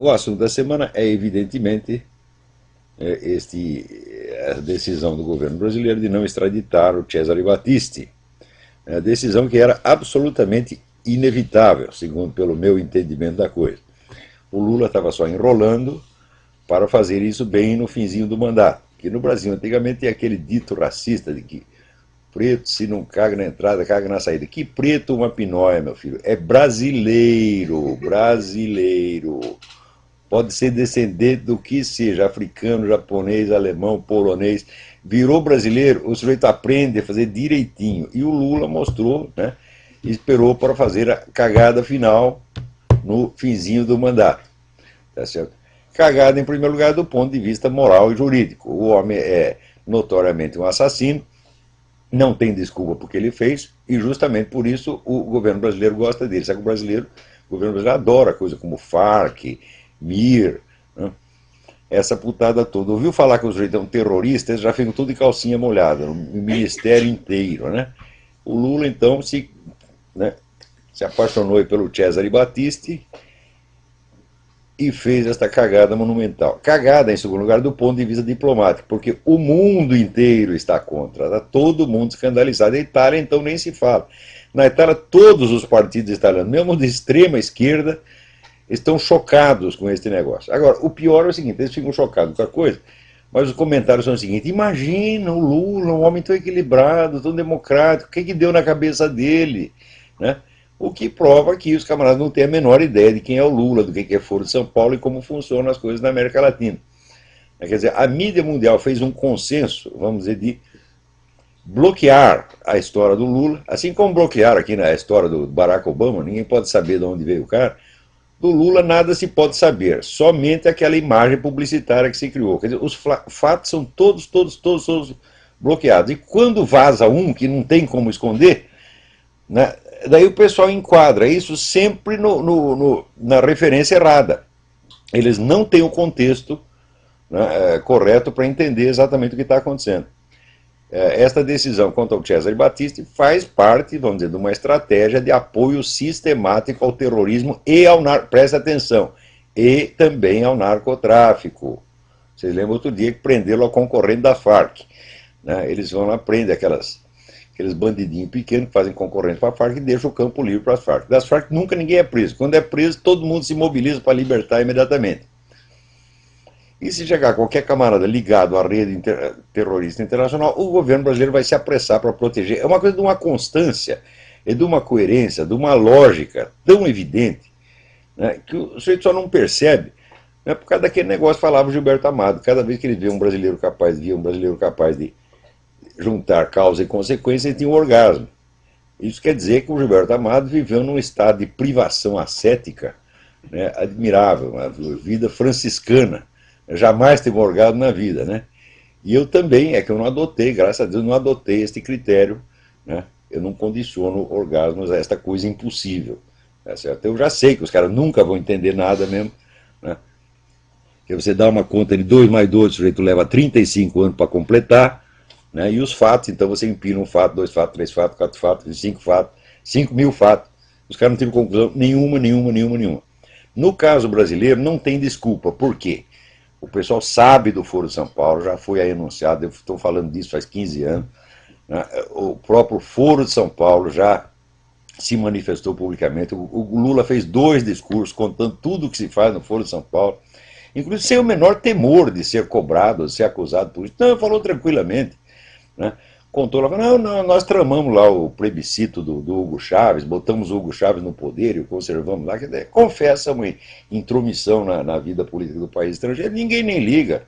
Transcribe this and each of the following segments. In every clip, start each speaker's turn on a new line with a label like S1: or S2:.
S1: O assunto da semana é, evidentemente, a decisão do governo brasileiro de não extraditar o Cesare Battisti. A decisão que era absolutamente inevitável, segundo pelo meu entendimento da coisa. O Lula estava só enrolando para fazer isso bem no finzinho do mandato. Que no Brasil, antigamente, tem aquele dito racista de que preto, se não caga na entrada, caga na saída. Que preto uma pinóia, meu filho. É brasileiro, brasileiro. Pode ser descendente do que seja, africano, japonês, alemão, polonês. Virou brasileiro, o sujeito aprende a fazer direitinho. E o Lula mostrou, né? Esperou para fazer a cagada final no finzinho do mandato. Tá certo? Cagada, em primeiro lugar, do ponto de vista moral e jurídico. O homem é notoriamente um assassino, não tem desculpa porque ele fez, e justamente por isso o governo brasileiro gosta dele. Sabe que o governo brasileiro adora coisa como Farc, MIR, né? Essa putada toda. Ouviu falar que os sujeito é um terrorista, eles já ficam tudo de calcinha molhada, no ministério inteiro, né? O Lula, então, né, se apaixonou pelo Cesare Battisti e fez esta cagada monumental. Cagada, em segundo lugar, do ponto de vista diplomático, porque o mundo inteiro está contra, está todo mundo escandalizado. A Itália, então, nem se fala. Na Itália, todos os partidos italianos, mesmo de extrema esquerda, estão chocados com este negócio. Agora, o pior é o seguinte, eles ficam chocados com a coisa, mas os comentários são o seguinte: imagina o Lula, um homem tão equilibrado, tão democrático, o que deu na cabeça dele? Né? O que prova que os camaradas não têm a menor ideia de quem é o Lula, do que é Foro de São Paulo e como funcionam as coisas na América Latina. Quer dizer, a mídia mundial fez um consenso, vamos dizer, de bloquear a história do Lula, assim como bloquearam aqui na história do Barack Obama, ninguém pode saber de onde veio o cara. Do Lula nada se pode saber, somente aquela imagem publicitária que se criou. Quer dizer, os fatos são todos bloqueados. E quando vaza um que não tem como esconder, né, daí o pessoal enquadra isso sempre na referência errada. Eles não têm o contexto, né, correto para entender exatamente o que está acontecendo. Esta decisão contra o Cesare Battisti faz parte, vamos dizer, de uma estratégia de apoio sistemático ao terrorismo e presta atenção, e também ao narcotráfico. Vocês lembram outro dia que prenderam a concorrente da Farc. Né? Eles vão lá, prendem aqueles bandidinhos pequenos que fazem concorrente para a Farc e deixam o campo livre para as Farc. Das Farc nunca ninguém é preso. Quando é preso, todo mundo se mobiliza para libertar imediatamente. E se chegar qualquer camarada ligado à rede terrorista internacional, o governo brasileiro vai se apressar para proteger. É uma coisa de uma constância, é de uma coerência, de uma lógica tão evidente, né, que o sujeito só não percebe, né, por causa daquele negócio que falava o Gilberto Amado. Cada vez que ele via um brasileiro capaz de juntar causa e consequência, ele tinha um orgasmo. Isso quer dizer que o Gilberto Amado viveu num estado de privação ascética, né, admirável, uma vida franciscana. Jamais teve um orgasmo na vida, né? E eu também, é que eu não adotei, graças a Deus, não adotei este critério, né? Eu não condiciono orgasmos a esta coisa impossível, tá certo? Eu já sei que os caras nunca vão entender nada mesmo, né? Que você dá uma conta de 2 mais 2, o sujeito leva 35 anos para completar, né? E os fatos, então você empina um fato, 2 fatos, 3 fatos, 4 fatos, 5 fatos, 5 mil fatos. Os caras não tiveram conclusão nenhuma. No caso brasileiro, não tem desculpa. Por quê? O pessoal sabe do Foro de São Paulo, já foi aí anunciado, eu estou falando disso faz 15 anos. Né? O próprio Foro de São Paulo já se manifestou publicamente. O Lula fez 2 discursos contando tudo o que se faz no Foro de São Paulo, inclusive sem o menor temor de ser cobrado, de ser acusado por isso. Não, falou tranquilamente. Né? Contou lá, não, nós tramamos lá o plebiscito do Hugo Chávez, botamos o Hugo Chávez no poder e o conservamos lá. Confessa uma intromissão na vida política do país estrangeiro, ninguém nem liga.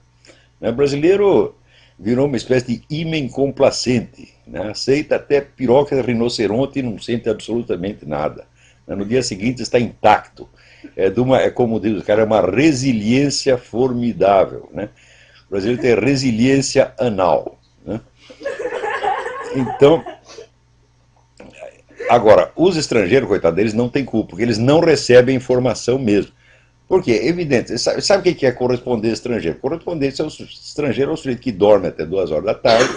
S1: Né? O brasileiro virou uma espécie de ímã complacente, né? Aceita até piroca de rinoceronte e não sente absolutamente nada. Né? No dia seguinte está intacto. É como diz o cara, é uma resiliência formidável. Né? O brasileiro tem resiliência anal. Né? Então, agora, os estrangeiros, coitados deles, não têm culpa, porque eles não recebem informação mesmo. Por quê? Evidente. Sabe o que é correspondência estrangeiro? Correspondência estrangeiro é o sujeito que dorme até 2 horas da tarde,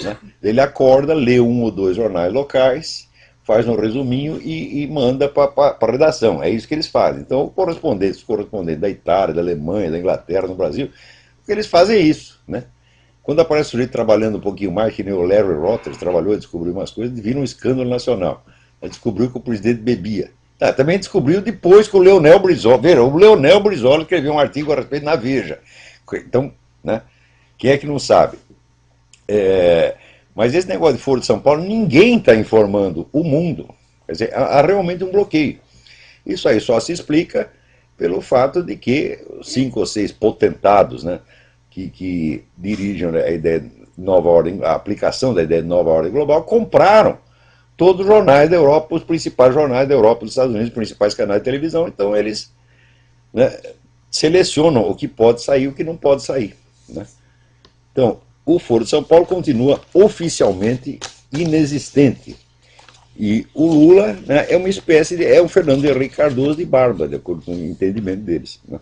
S1: né? Ele acorda, lê 1 ou 2 jornais locais, faz um resuminho e manda para a redação. É isso que eles fazem. Então, os correspondentes da Itália, da Alemanha, da Inglaterra, no Brasil, eles fazem isso, né? Quando aparece o sujeito trabalhando um pouquinho mais, que nem o Larry Rogers trabalhou, descobriu umas coisas, vira um escândalo nacional. Ele descobriu que o presidente bebia. Também descobriu depois que o Leonel Brizola, veja, o Leonel Brizola escreveu um artigo a respeito na Veja. Então, né, quem é que não sabe? Mas esse negócio de Foro de São Paulo, ninguém está informando o mundo. Quer dizer, há realmente um bloqueio. Isso aí só se explica pelo fato de que 5 ou 6 potentados, né, que dirigem a ideia de nova ordem, a aplicação da ideia de nova ordem global, compraram todos os jornais da Europa, os principais jornais da Europa, dos Estados Unidos, os principais canais de televisão. Então eles, né, selecionam o que pode sair e o que não pode sair, né? Então, o Foro de São Paulo continua oficialmente inexistente. E o Lula, né, é uma espécie de. É o Fernando Henrique Cardoso de barba, de acordo com o entendimento deles, né?